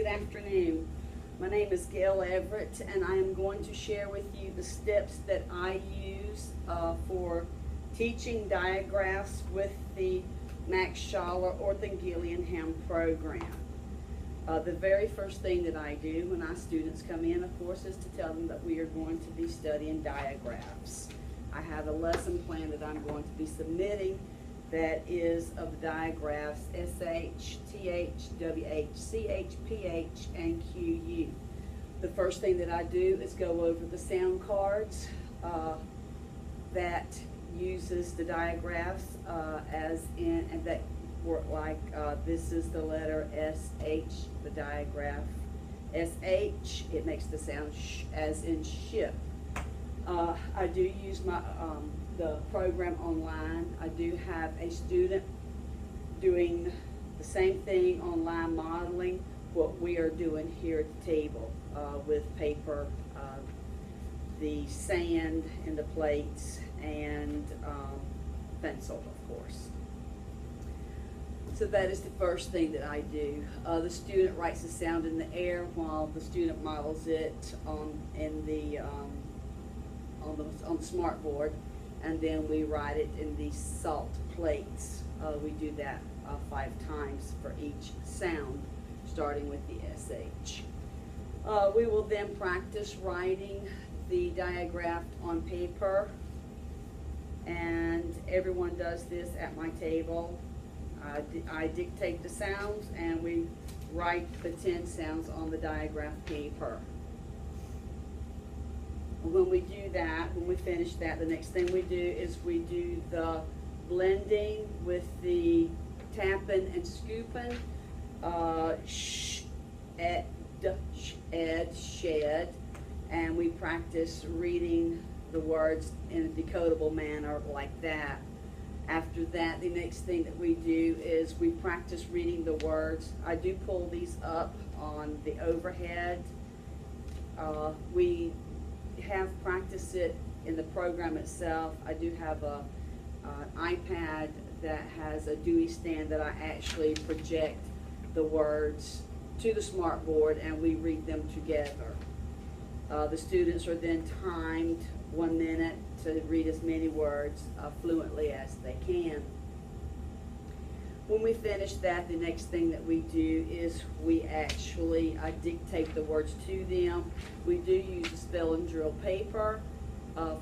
afternoon. My name is Gale Everett, and I am going to share with you the steps that I use for teaching diagraphs with the Max Schaller orton-gillingham program. The very first thing that I do when our students come in, of course, is to tell them that we are going to be studying diagraphs. I have a lesson plan that I'm going to be submitting that is of diagraphs SH, TH, WH, CH, PH, and QU. The first thing that I do is go over the sound cards that uses the diagraphs as in, and that work like this is the letter SH, the diagraph SH, it makes the sound sh as in ship. I do use my the program online. I do have a student doing the same thing online, modeling what we are doing here at the table with paper, the sand and the plates, and pencil, of course. So that is the first thing that I do. The student writes the sound in the air while the student models it on the smart board, and then we write it in the salt plates. We do that 5 times for each sound, starting with the SH. We will then practice writing the diagraph on paper, and everyone does this at my table. I dictate the sounds, and we write the 10 sounds on the diagraph paper. When we do that, when we finish that, the next thing we do is we do the blending with the tapping and scooping, sh, ed, shed, and we practice reading the words in a decodable manner like that. After that, the next thing that we do is we practice reading the words. I do pull these up on the overhead. We have practiced it in the program itself. I do have an iPad that has a Dewey stand that I actually project the words to the smart board, and we read them together. The students are then timed 1 minute to read as many words fluently as they can. When we finish that, the next thing that we do is we actually dictate the words to them. We do use a spell and drill paper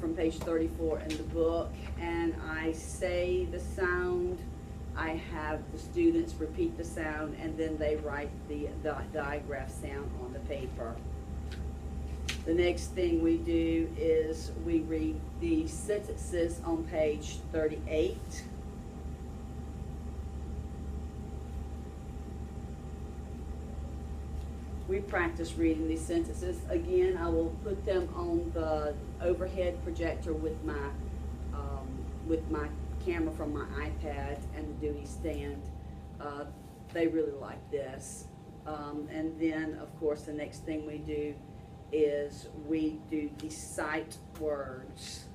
from page 34 in the book, and I say the sound, I have the students repeat the sound, and then they write the diagraph sound on the paper. The next thing we do is we read the sentences on page 38. We practice reading these sentences. Again, I will put them on the overhead projector with my camera from my iPad and the Dewey stand. They really like this. And then, of course, the next thing we do is we do the sight words.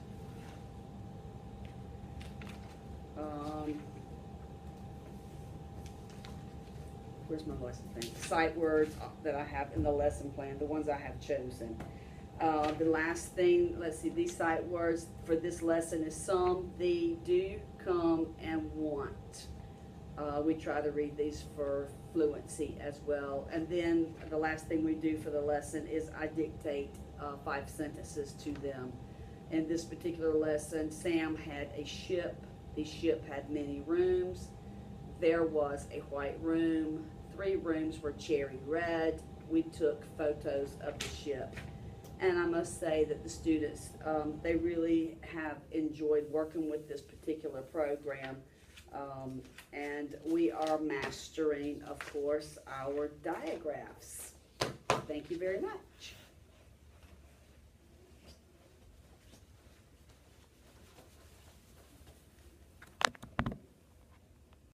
Where's my lesson thing? Sight words that I have in the lesson plan, the ones I have chosen. The last thing, let's see, these sight words for this lesson is some, the, do, come, and want. We try to read these for fluency as well. And then the last thing we do for the lesson is I dictate 5 sentences to them. In this particular lesson, Sam had a ship. The ship had many rooms. There was a white room. 3 rooms were cherry red. We took photos of the ship. And I must say that the students, they really have enjoyed working with this particular program. And we are mastering, of course, our diagraphs. Thank you very much.